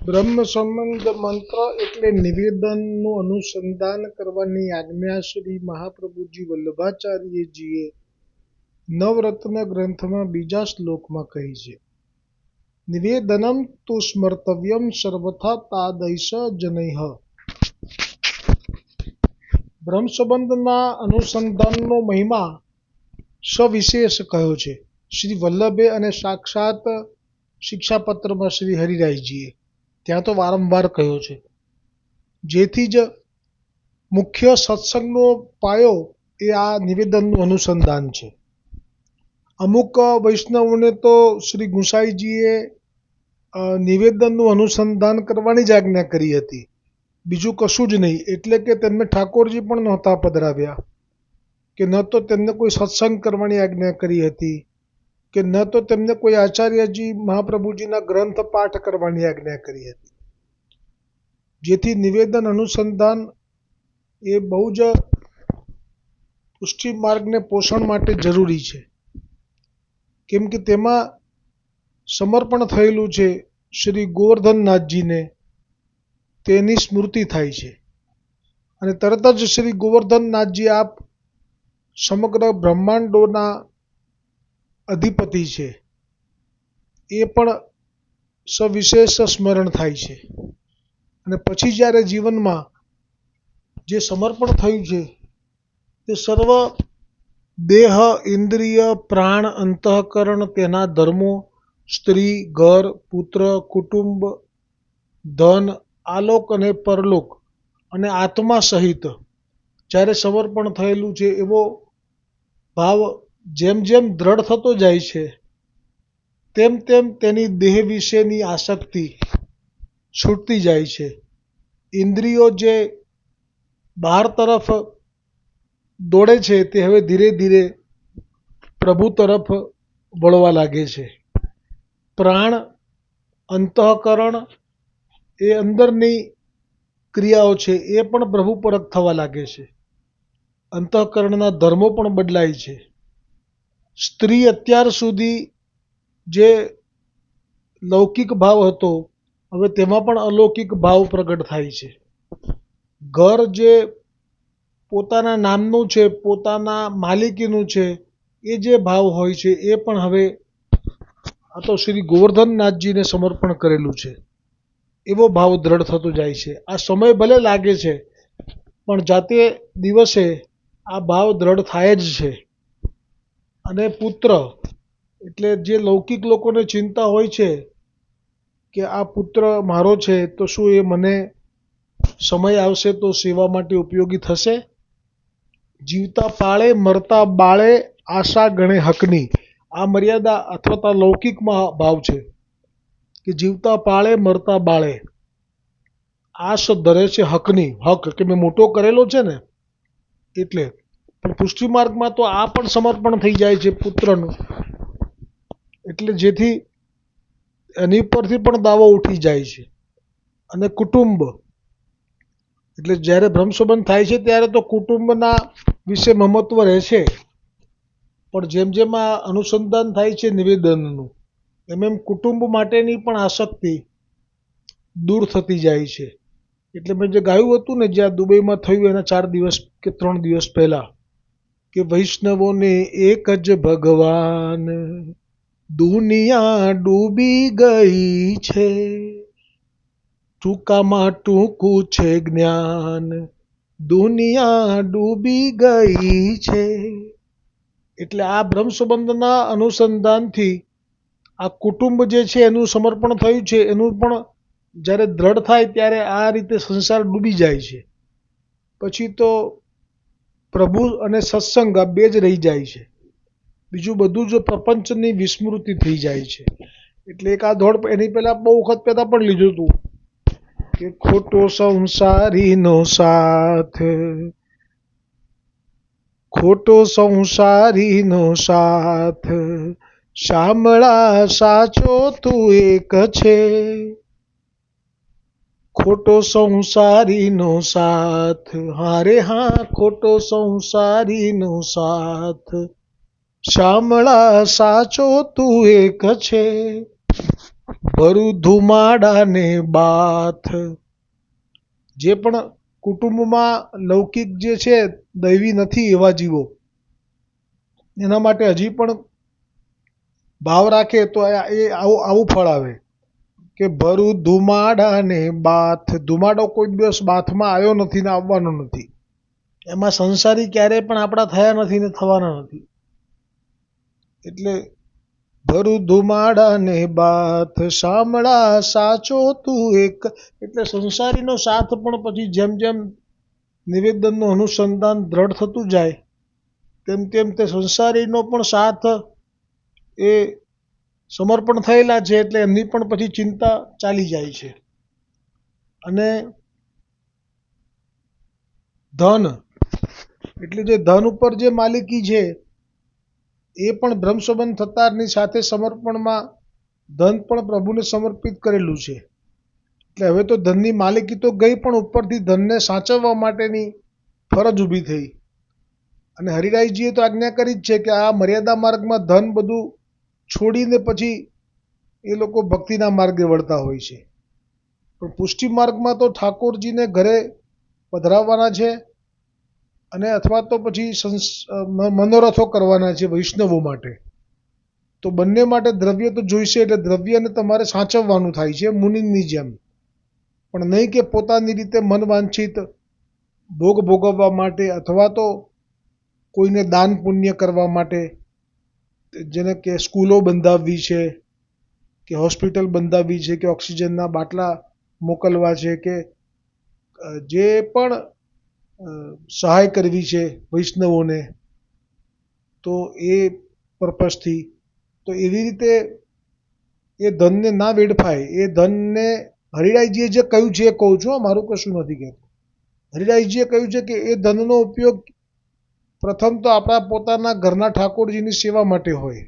બ્રહ્મ સંબંધ મંત્ર એટલે નિવેદનનું અનુસંધાન કરવાની આજ્ઞા શ્રી મહાપ્રભુજી વલ્લભાચાર્યજીએ નવરત્ન ગ્રંથમાં બીજા શ્લોકમાં કહી છે. નિવેદનમ તુ સ્મર્તવ્યમ સર્વથા તાદૈષ જનૈઃ. બ્રહ્મ સંબંધના અનુસંધાનનો મહિમા સવિશેષ કહ્યો છે શ્રી વલ્લભે અને સાક્ષાત શિક્ષાપત્રમાં શ્રી હરિરાયજીએ. ત્યાં તો વારંવાર કહ્યો છે. જેથી જ મુખ્ય સત્સંગનો પાયો એ આ નિવેદનનું અનુસંધાન છે. અમુક વૈષ્ણવોને તો શ્રી ગુસાઈજીએ નિવેદનનું અનુસંધાન કરવાની જ આજ્ઞા કરી હતી, બીજું કશું જ નહીં. એટલે કે તેમને ઠાકોરજી પણ નહોતા પધરાવ્યા, કે ન તો તેમને કોઈ સત્સંગ કરવાની આજ્ઞા કરી હતી, કે ન તો તેમને કોઈ આચાર્યજી મહાપ્રભુજીના ગ્રંથ પાઠ કરવાની આજ્ઞા કરી હતી. જેથી નિવેદન અનુસંધાન એ બહુ જ પુષ્ટિ માર્ગને પોષણ માટે જરૂરી છે. કેમ કે તેમાં સમર્પણ થયેલું છે શ્રી ગોવર્ધનનાથજીને, તેની સ્મૃતિ થાય છે. અને તરત જ શ્રી ગોવર્ધનનાથજી આપ સમગ્ર બ્રહ્માંડોના અધિપતિ છે એ પણ સવિશેષ સ્મરણ થાય છે. અને પછી જ્યારે જીવનમાં જે સમર્પણ થયું છે તે સર્વ દેહ, ઇન્દ્રિય, પ્રાણ, અંતઃકરણ, તેના ધર્મો, સ્ત્રી, ઘર, પુત્ર, કુટુંબ, ધન, આલોક અને પરલોક અને આત્મા સહિત જ્યારે સમર્પણ થયેલું છે, એવો ભાવ જેમ જેમ દ્રઢ થતો જાય છે તેમ તેમ તેની દેહ વિશેની આસક્તિ છૂટતી જાય છે. ઇન્દ્રિયો જે બહાર તરફ દોડે છે તે હવે ધીરે ધીરે પ્રભુ તરફ વળવા લાગે છે. પ્રાણ, અંતઃકરણ એ અંદરની ક્રિયાઓ છે એ પણ પ્રભુ પરત થવા લાગે છે. અંતઃકરણના ધર્મો પણ બદલાય છે. સ્ત્રી અત્યાર સુધી જે લૌકિક ભાવ હતો હવે તેમાં પણ અલૌકિક ભાવ પ્રગટ થાય છે. ઘર જે પોતાના નામનું છે, પોતાના માલિકીનું છે, એ જે ભાવ હોય છે એ પણ હવે આ તો શ્રી ગોવર્ધનનાથજીને સમર્પણ કરેલું છે એવો ભાવ દ્રઢ થતો જાય છે. આ સમય ભલે લાગે છે પણ જાતે દિવસે આ ભાવ દ્રઢ થાય જ છે. અને પુત્ર એટલે જે લૌકિક લોકોને ચિંતા હોય છે કે આ પુત્ર મારો છે તો શું એ મને સમય આવશે તો સેવા માટે ઉપયોગી થશે? જીવતા પાળે મરતા બાળે આશા ગણે હકની. આ મર્યાદા અથવા લૌકિકમાં ભાવ છે કે જીવતા પાળે મરતા બાળે આશ ધરે છે હકની. હક કે મેં મોટો કરેલો છે ને એટલે. પણ પુષ્ટિ માર્ગમાં તો આ પણ સમર્પણ થઈ જાય છે પુત્રનું, એટલે જેથી એની પરથી પણ દાવો ઉઠી જાય છે. અને કુટુંબ એટલે જ્યારે બ્રહ્મ સંબંધ થાય છે ત્યારે તો કુટુંબના વિશે મમત્વ રહે છે, પણ જેમ જેમ આ અનુસંધાન થાય છે નિવેદનનું એમ એમ કુટુંબ માટેની પણ આસક્તિ દૂર થતી જાય છે. એટલે મેં જે ગાયું હતું ને, જ્યાં દુબઈમાં થયું એના 4 દિવસ કે 3 દિવસ પહેલા, કે વૈષ્ણવોને એક જ ભગવાન, દુનિયા ડૂબી ગઈ છે, ટૂંકામાં ટૂંકું છે જ્ઞાન, દુનિયા ડૂબી ગઈ છે. એટલે આ બ્રહ્મ સંબંધના અનુસંધાનથી આ કુટુંબ જે છે એનું સમર્પણ થયું છે, એનું પણ જ્યારે દ્રઢ થાય ત્યારે આ રીતે સંસાર ડૂબી જાય છે. પછી તો પ્રભુ અને સત્સંગ આ બે જ રહી જાય છે. બીજું બધું જ પ્રપંચની વિસ્મૃતિ થઈ જાય છે. એટલે એક આ દોડ એની પહેલાં બહુ વખત પહેલાં પણ લીધું હતું કે ખોટો સંસારીનો સાથ, ખોટો સંસારીનો સાથ, શામળા સાચો તું એક છે, ખોટો સંસારીનો સાથ, હારે હા ખોટો સંસારીનો સાથ, શામળા સાચો તું એક છે. ભરું ધુમાડા ને બાથ. જે પણ કુટુંબમાં લૌકિક જે છે, દૈવી નથી એવા જીવો, એના માટે હજી પણ ભાવ રાખે તો એ આવું ફળ આવે કે ભરું ધુમાડા ને બાથ. ધુમાડો કોઈ દિવસ બાથમાં આવ્યો નથી ને આવવાનો નથી. એમાં સંસારી ક્યારેય પણ આપણા થયા નથી ને થવાના નથી. એટલે ભરું ધુમાડા ને બાથ, શામળા સાચો તું એક. એટલે સંસારીનો સાથ પણ પછી જેમ જેમ નિવેદનનું અનુસંધાન દ્રઢ થતું જાય તેમ તેમ તે સંસારીનો પણ સાથ એ સમર્પણ થયેલા છે એટલે એમની પણ પછી ચિંતા ચાલી જાય છે. અને ધન એટલે જે ધન ઉપર જે માલિકી છે એ પણ બ્રહ્મ સંબંધ થતાની સાથે સમર્પણમાં ધન પણ પ્રભુને સમર્પિત કરેલું છે. એટલે હવે તો ધનની માલિકી તો ગઈ, પણ ઉપરથી ધનને સાચવવા માટેની ફરજ ઊભી થઈ. અને હરિરાયજીએ તો આજ્ઞા કરી જ છે કે આ મર્યાદા માર્ગમાં ધન બધું છોડીને પછી એ લોકો ભક્તિના માર્ગે વળતા હોય છે. પણ પુષ્ટિ માર્ગમાં તો ઠાકોરજીને ઘરે પધરાવવાના છે અને અથવા તો પછી મનોરથો કરવાના છે વૈષ્ણવો માટે. તો બંને માટે દ્રવ્ય તો જોઈશે, એટલે દ્રવ્યને તમારે સાચવવાનું થાય છે મુનિની જેમ. પણ નહીં કે પોતાની રીતે મન વાંછિત ભોગ ભોગવવા માટે અથવા તો કોઈને દાન પુણ્ય કરવા માટે, જેને કે સ્કૂલો બંધાવવી છે કે હોસ્પિટલ બંધાવવી છે કે ઓક્સિજનના બાટલા મોકલવા છે કે જે પણ સહાય કરવી છે વૈષ્ણવોને, તો એ પર્પઝથી તો એવી રીતે એ ધનને ના વેડફાય. એ ધનને હરિરાયજીએ જે કહ્યું છે એ કહું છું, મારું કશું નથી કહેતું. હરિરાયજીએ કહ્યું છે કે એ ધનનો ઉપયોગ પ્રથમ તો આપણા પોતાના ઘરના ઠાકોરજીની સેવા માટે હોય.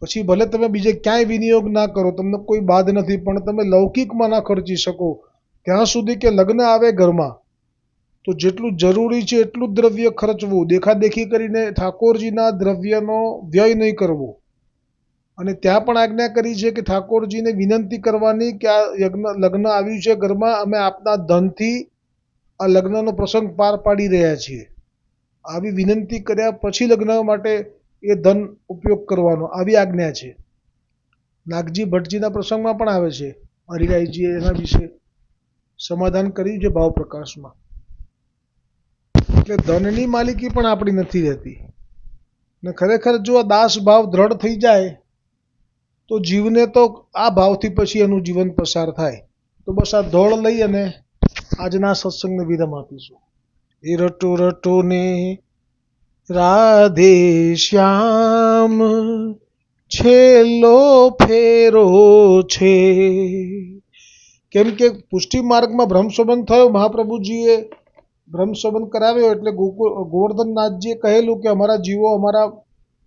પછી ભલે તમે બીજે ક્યાંય વિનિયોગ ના કરો, તમને કોઈ બાદ નથી, પણ તમે લૌકિકમાં ના ખર્ચી શકો ત્યાં સુધી કે લગ્ન આવે ઘરમાં તો જેટલું જરૂરી છે એટલું જ દ્રવ્ય ખર્ચવું. દેખાદેખી કરીને ઠાકોરજીના દ્રવ્યનો વ્યય નહીં કરવો. અને ત્યાં પણ આજ્ઞા કરી છે કે ઠાકોરજીને વિનંતી કરવાની કે આ લગ્ન આવ્યું છે ઘરમાં, અમે આપના ધનથી આ લગ્નનો પ્રસંગ પાર પાડી રહ્યા છીએ. આવી વિનંતી કર્યા પછી લગ્ન માટે એ ધન ઉપયોગ કરવાનો, આવી આજ્ઞા છે. નાગજી ભટ્ટજીના પ્રસંગમાં પણ આવે છે. હરિરાયજીએ એના વિશે સમાધાન કર્યું છે ભાવપ્રકાશમાં. એટલે ધનની માલિકી પણ આપણી નથી રહેતી. ને ખરેખર જો આ દાસ ભાવ દ્રઢ થઈ જાય તો જીવને તો આ ભાવથી પછી એનું જીવન પસાર થાય. તો બસ આ ધોળ લઈ અને આજના સત્સંગને વિરામ આપીશું. એ રટો રટો ને રાધે શ્યામ છેલ્લો ફેરો છે. કેમ કે પુષ્ટિ માર્ગમાં બ્રહ્મ સંબંધ થયો, મહાપ્રભુજીએ બ્રહ્મ સંબંધ કરાવ્યો એટલે ગોવર્ધનનાથજીએ કહેલું કે અમારા જીવો અમારા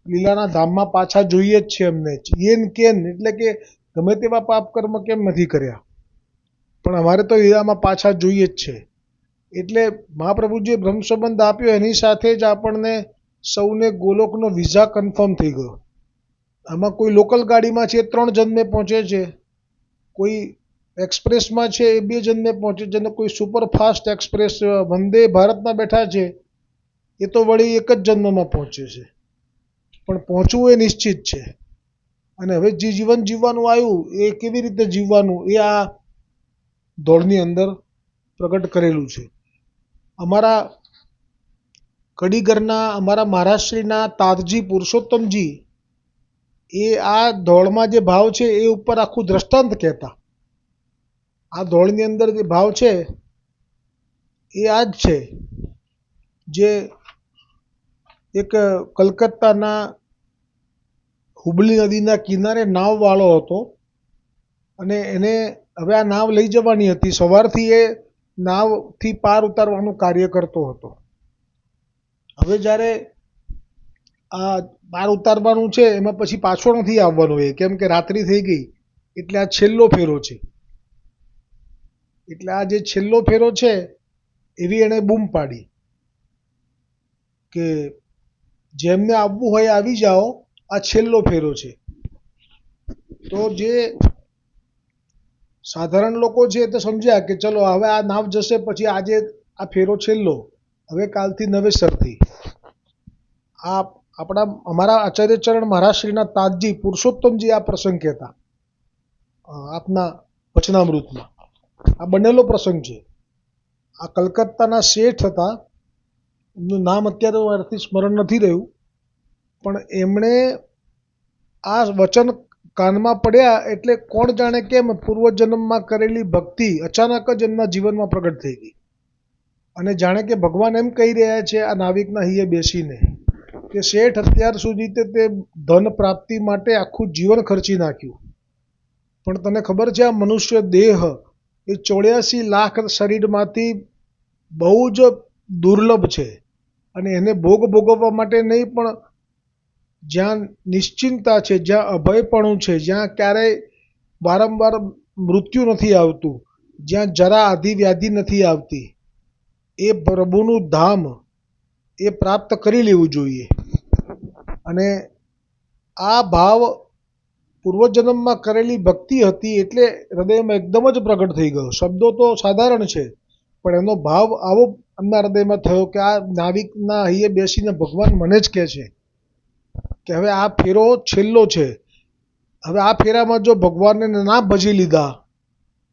લીલાના ધામમાં પાછા જોઈએ જ છે એમને. યેન કેન એટલે કે ગમે તેવા પાપ કર્મ કેમ નથી કર્યા, પણ અમારે તો લીલામાં પાછા જોઈએ જ છે. એટલે મહાપ્રભુજીએ બ્રહ્મ સંબંધ આપ્યો, એની સાથે જ આપણને સૌને ગોલોકનો વિઝા કન્ફર્મ થઈ ગયો. આમાં કોઈ લોકલ ગાડીમાં છે 3 જન્મે પહોંચે છે, કોઈ એક્સપ્રેસમાં છે એ 2 જન્મે પહોંચે છે, અને કોઈ સુપરફાસ્ટ એક્સપ્રેસ વંદે ભારતમાં બેઠા છે એ તો વળી એક જ જન્મમાં પહોંચે છે. પણ પહોંચવું એ નિશ્ચિત છે. અને હવે જે જીવન જીવવાનું આવ્યું એ કેવી રીતે જીવવાનું એ આ દોડની અંદર પ્રગટ કરેલું છે. અમારા કડીગરના અમારા મહારાષ્ટ્રીના તારજી પુરુષોત્તમજી એ આ દોડમાં જે ભાવ છે એ ઉપર આખું દ્રષ્ટાંત કહેતા. આ દોડની અંદર જે ભાવ છે એ આ જ છે, જે એક કલકત્તાના હુબલી નદીના કિનારે નાવવાળો હતો અને એને હવે આ નાવ લઈ જવાની હતી. સવારથી એ નાવથી પાર ઉતારવાનું કાર્ય કરતો હતો. હવે જ્યારે આ પાર ઉતારવાનું છે એમાં પછી પાછો નથી આવવાનો એ, કેમ કે રાત્રિ થઈ ગઈ. એટલે આ છેલ્લો ફેરો છે. એટલે આ જે છેલ્લો ફેરો છે એવી એણે બૂમ પાડી કે જેમને આવવું હોય આવી જાઓ, આ છેલ્લો ફેરો છે. તો જે સાધારણ લોકો છે તો સમજ્યા કે ચલો હવે આ નાવ જશે, પછી આજે આ ફેરો છેલ્લો, હવે કાલથી નવેસરથી. આ અમારા આચાર્યચરણ મહારાજશ્રીના તાજજી પુરુષોત્તમજી આ પ્રસંગ કહેતા આપના વચનામૃતમાં. આ બનેલો પ્રસંગ છે. આ કલકત્તાના શેઠ હતા, એમનું નામ અત્યારે મારાથી સ્મરણ નથી રહ્યું, પણ એમણે આ વચન કાનમાં પડ્યા એટલે કોણ જાણે કેમ પૂર્વજન્મમાં કરેલી ભક્તિ અચાનક જ એમના જીવનમાં પ્રગટ થઈ ગઈ. અને જાણે કે ભગવાન એમ કહી રહ્યા છે આ નાવિકના હૈયે બેસીને કે શેઠ અત્યાર સુધી તે ધન પ્રાપ્તિ માટે આખું જીવન ખર્ચી નાખ્યું, પણ તને ખબર છે આ મનુષ્ય દેહ એ 84 લાખ શરીરમાંથી બહુ જ દુર્લભ છે, અને એને ભોગવવા માટે નહીં, પણ જ્યાં નિશ્ચિંતતા છે, જ્યાં અભયપણું છે, જ્યાં ક્યારેય વારંવાર મૃત્યુ નથી આવતું, જ્યાં જરા આધિ વ્યાધિ નથી આવતી, એ પ્રભુનું ધામ એ પ્રાપ્ત કરી લેવું જોઈએ. અને આ ભાવ પૂર્વજન્મમાં કરેલી ભક્તિ હતી એટલે હૃદયમાં એકદમ જ પ્રગટ થઈ ગયો. શબ્દો તો સાધારણ છે, પણ એનો ભાવ આવો એમના હૃદયમાં થયો કે આ નાવિકના હૈયે બેસીને ભગવાન મને જ કહે છે કે હવે આ ફેરો છેલ્લો છે, હવે આ ફેરામાં જો ભગવાનને ના ભજી લીધા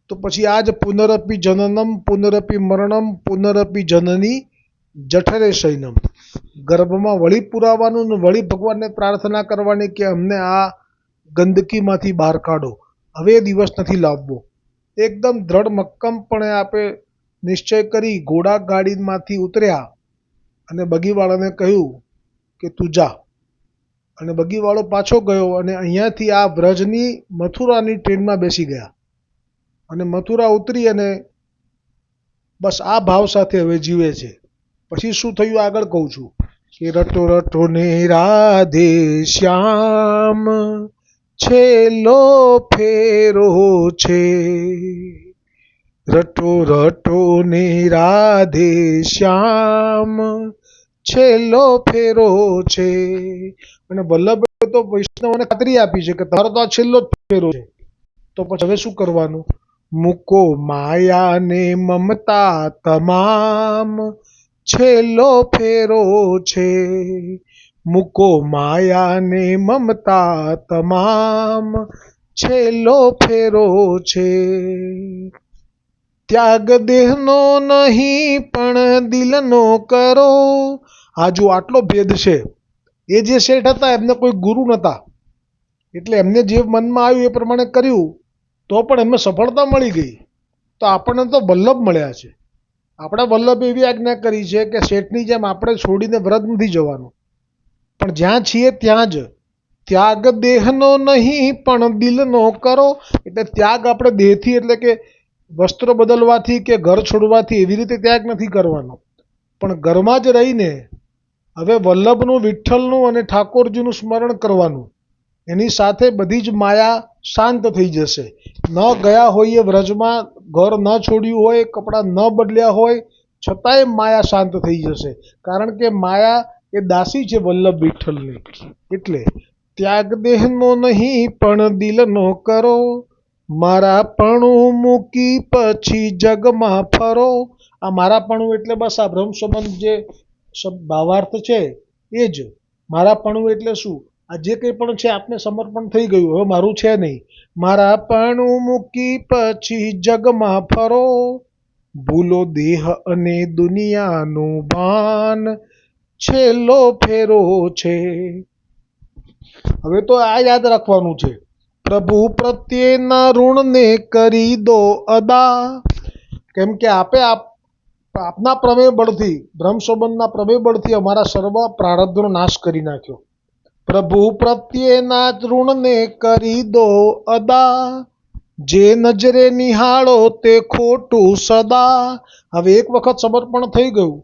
તો પછી આ જ પુનરપી જનનમ પુનરપી મરણમ પુનરપી જનની જઠરે શયનમ. ગર્ભમાં વળી પુરાવાનું ને વળી ભગવાનને પ્રાર્થના કરવાની કે અમને આ ગંદકીમાંથી બહાર કાઢો, હવે એ દિવસ નથી લાવવો. એકદમ દ્રઢ મક્કમપણે આપણે નિશ્ચય કરી ઘોડા ગાડીમાંથી ઉતર્યા અને બગીવાળાને કહ્યું કે તું જા. અને બગીવાળો પાછો ગયો અને અહીંયાથી આ વ્રજની મથુરાની ટ્રેનમાં બેસી ગયા અને મથુરા ઉતરી અને બસ આ ભાવ સાથે હવે જીવે છે. પછી શું થયું આગળ કહું છું કે રટો રટો ને રાધે શ્યામ છેલ્લો ફેરો છે, રટો રટો ને રાધે શ્યામ છેલ્લો ફેરો છે. અને વલ્લભે તો વૈષ્ણવને ખાતરી આપી છે કે તારો તો આ છેલ્લો જ ફેરો છે. તો પછી હવે શું કરવાનું? મૂકો માયા ને મમતા તમામ છેલ્લો ફેરો છે, મૂકો માયા ને મમતા તમામ છેલ્લો ફેરો છે. ત્યાગ દેહનો નહીં પણ દિલનો કરો. આ જો આટલો ભેદ છે. એ જે શેઠ હતા એમને કોઈ ગુરુ નહોતા, એટલે એમને જે મનમાં આવ્યું એ પ્રમાણે કર્યું, તો પણ એમને સફળતા મળી ગઈ. તો આપણને તો વલ્લભ મળ્યા છે. આપણે વલ્લભ એવી આજ્ઞા કરી છે કે શેઠની જેમ આપણે છોડીને વ્રત નથી જવાનું, પણ જ્યાં છીએ ત્યાં જ ત્યાગ દેહનો નહીં પણ દિલનો કરો. એટલે ત્યાગ આપણે દેહથી એટલે કે વસ્ત્રો બદલવાથી કે ઘર છોડવાથી એવી રીતે ત્યાગ નથી કરવાનો, પણ ઘરમાં જ રહીને હવે વલ્લભનું, વિઠ્ઠલનું અને ઠાકોરજીનું સ્મરણ કરવાનું. એની સાથે બધી જ માયા શાંત થઈ જશે. ન ગયા હોઈએ વ્રજમાં, ઘર ન છોડ્યું હોય, કપડાં ન બદલ્યા હોય, છતાંય માયા શાંત થઈ જશે. કારણ કે માયા એ દાસી છે વલ્લભ વિઠ્ઠલની. એટલે ત્યાગ દેહનો નહીં પણ દિલનો કરો, મારાપણું મૂકી પછી જગમાં ફરો. આ મારાપણું એટલે બસ આ બ્રહ્મ સંબંધ જે ભાવાર્થ છે એ જ. મારાપણું એટલે શું? આ જે કંઈ પણ છે આપને સમર્પણ થઈ ગયું, હવે મારું છે નહીં. મારાપણું મૂકી પછી જગમાં ફરો, ભૂલો દેહ અને દુનિયાનું ભાન છેલ્લો ફેરો છે. હવે તો આ યાદ રાખવાનું છે, પ્રભુ પ્રત્યેના ઋણને કરી દો અદા. કેમ કે આપના પ્રમેય બળથી, બ્રહ્મ સંબંધના પ્રમેય બળથી અમારા સર્વ પ્રારબ્ધનો નાશ કરી નાખ્યો. પ્રભુ પ્રત્યેના ઋણને કરી દો અદા, જે નજરે નિહાળો તે ખોટું સદા. હવે એક વખત સમર્પણ થઈ ગયું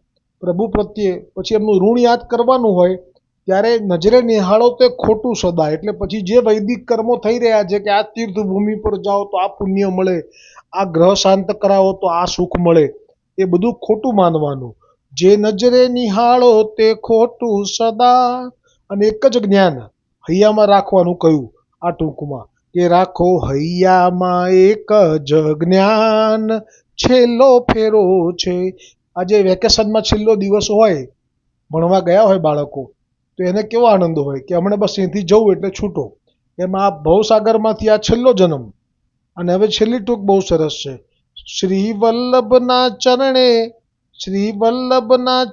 પ્રભુ પ્રત્યે, પછી એમનું ઋણ યાદ કરવાનું હોય ત્યારે નજરે નિહાળો તે ખોટું સદા. એટલે પછી જે વૈદિક કર્મો થઈ રહ્યા છે કે આ તીર્થભૂમિ પર જાઓ તો આ પુણ્ય મળે, આ ગ્રહ શાંત કરાવો તો આ સુખ મળે, એ બધું ખોટું માનવાનું. જે નજરે નિહાળો તે ખોટું સદા. અને એક જ જ્ઞાન હૈયામાં રાખવાનું કહ્યું આ ટૂંકમાં, કે રાખો હૈયામાં એક જ જ્ઞાન, છેલ્લો ફેરો છે. આજે વેકેશનમાં છેલ્લો દિવસ હોય, ભણવા ગયા હોય બાળકો, તો એને કેવો આનંદ હોય કે હમણાં બસ અહીંથી જવું એટલે છૂટો. એમાં આ ભવસાગરમાંથી આ છેલ્લો જન્મ. અને હવે છેલ્લી ટૂંક બહુ સરસ છે. શ્રી વલ્લભના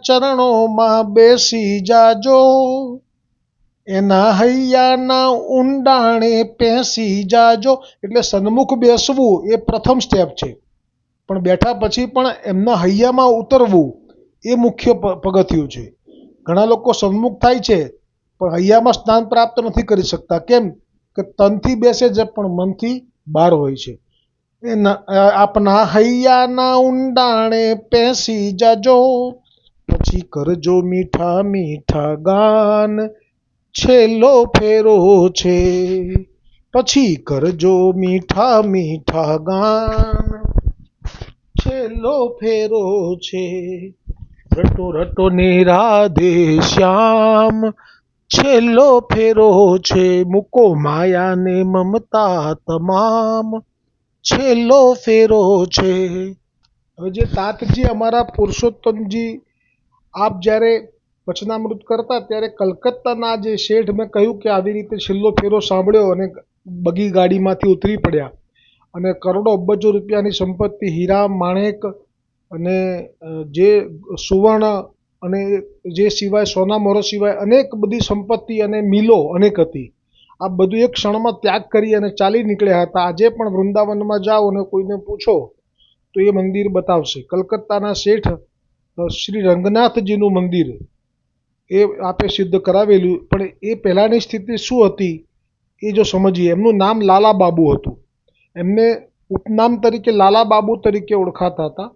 ચરણોમાં બેસી જાજો, એના હૈયાના ઊંડાણે પેસી જાજો. એટલે સન્મુખ બેસવું એ પ્રથમ સ્ટેપ છે, પણ બેઠા પછી પણ એમના હૈયામાં ઉતરવું એ મુખ્ય પગથિયું છે. ઘણા લોકો સન્મુખ થાય છે પણ હૈયામાં સ્નાન પ્રાપ્ત નથી કરી શકતા. કેમ કે તનથી બેસે છે પણ મનથી બહાર હોય છે. આપના હૈયાના ઊંડાણે પેસી જાજો, પછી કરજો મીઠા મીઠા ગાન, છેલ્લો ફેરો છે. પછી કરજો મીઠા મીઠા ગાન, છેલ્લો ફેરો છે. રટો રટો ને રાધે શ્યામ, છેલ્લો ફેરો છે. મૂકો માયાને મમતા તમામ, છેલ્લો ફેરો છે. હવે જે તાતજી અમારા પુરુષોત્તમજી આપ જ્યારે વચનામૃત કરતા ત્યારે કલકત્તાના જે શેઠ, મેં કહ્યું કે આવી રીતે છેલ્લો ફેરો સાંભળ્યો અને બગી ગાડીમાંથી ઉતરી પડ્યા અને કરોડો અબજો રૂપિયાની સંપત્તિ, હીરા માણેક અને જે સુવર્ણ અને જે સિવાય સોના મોરો સિવાય અનેક બધી સંપત્તિ અને મિલો અનેક હતી, આ બધું એક ક્ષણમાં ત્યાગ કરી અને ચાલી નીકળ્યા હતા. આજે પણ વૃંદાવનમાં જાઓ અને કોઈને પૂછો તો એ મંદિર બતાવશે. કલકત્તાના શેઠ શ્રી રંગનાથજીનું મંદિર એ આપે સિદ્ધ કરાવેલું. પણ એ પહેલાંની સ્થિતિ શું હતી એ જો સમજીએ. એમનું નામ લાલા બાબુ હતું. એમને ઉપનામ તરીકે લાલા બાબુ તરીકે ઓળખાતા હતા.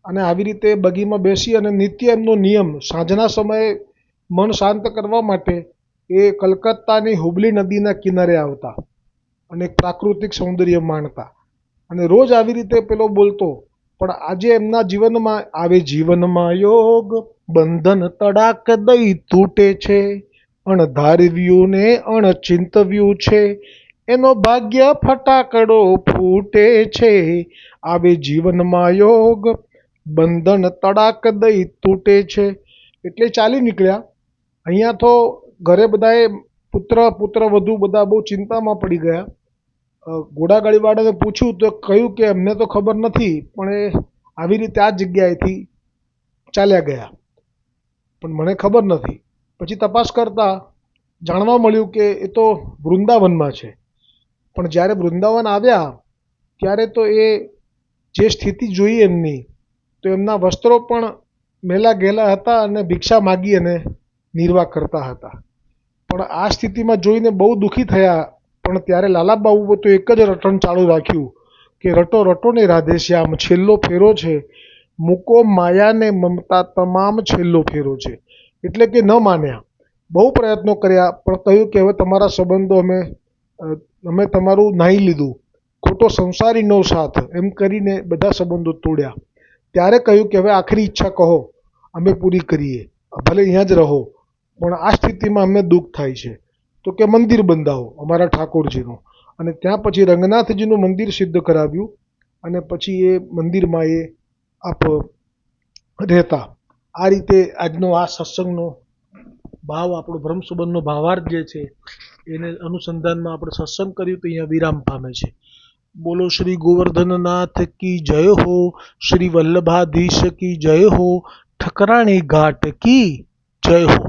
અને આવી રીતે બગીમાં બેસી અને નિત્ય એમનો નિયમ, સાંજના સમયે મન શાંત કરવા માટે એ કલકત્તાની હુબલી નદીના કિનારે આવતા અને પ્રાકૃતિક સૌંદર્ય માણતા અને રોજ આવી રીતે પેલો બોલતો. પણ આજે એમના જીવનમાં આવે જીવનમાં યોગ, બંધન તડાક દઈ તૂટે છે, અણધારવ્યું ને અણચિંતવ્યું છે, એનો ભાગ્ય ફટાકડો ફૂટે છે. આવે જીવનમાં યોગ, બંધન તડાક દઈ તૂટે છે. એટલે ચાલી નીકળ્યા. અહીંયા તો ઘરે બધાએ પુત્ર વધુ બધા બહુ ચિંતામાં પડી ગયા. ઘોડાગાડીવાળાને પૂછ્યું તો કહ્યું કે અમને તો ખબર નથી, પણ એ આવી રીતે આ જગ્યાએથી ચાલ્યા ગયા, પણ મને ખબર નથી. પછી તપાસ કરતાં જાણવા મળ્યું કે એ તો વૃંદાવનમાં છે. પણ જ્યારે વૃંદાવન આવ્યા ત્યારે તો એ જે સ્થિતિ જોઈ એમની, તો એમના વસ્ત્રો પણ મેલા ઘેલા હતા અને ભિક્ષા માગી અને નિર્વાહ કરતા હતા. પણ આ સ્થિતિમાં જોઈને બહુ દુઃખી થયા. પણ ત્યારે લાલાબાબુએ તો એક જ રટણ ચાલુ રાખ્યું કે રટો રટો ને રાધે શ્યામ, છેલ્લો ફેરો છે. મૂકો માયાને મમતા તમામ, છેલ્લો ફેરો છે. એટલે કે ન માન્યા, બહુ પ્રયત્નો કર્યા, પણ કહ્યું કે હવે તમારા સંબંધો અમે તમારું નાહી લીધું, ખોટો સંસારીનો સાથ, એમ કરીને બધા સંબંધો તોડ્યા. ત્યારે કહ્યું કે હવે આખરી ઈચ્છા કહો, અમે પૂરી કરીએ, ભલે અહીંયા જ રહો, પણ આ સ્થિતિમાં અમને દુઃખ થાય છે. તો કે મંદિર બંધાવો અમારા ઠાકોરજીનું. અને ત્યાં પછી રંગનાથજીનું મંદિર સિદ્ધ કરાવ્યું અને પછી એ મંદિરમાં એ આપ રહેતા. આ રીતે આજનો આ સત્સંગનો ભાવ, આપણો બ્રહ્મ સંબંધનો ભાવાર્થ જે છે એને અનુસંધાનમાં આપણે સત્સંગ કર્યું તો અહીંયા વિરામ પામે છે. બોલો શ્રી ગોવર્ધનનાથ કી જય હો, શ્રી વલ્લભાધીશ કી જય હો, ઠકરાણી ઘાટ કી જય હો.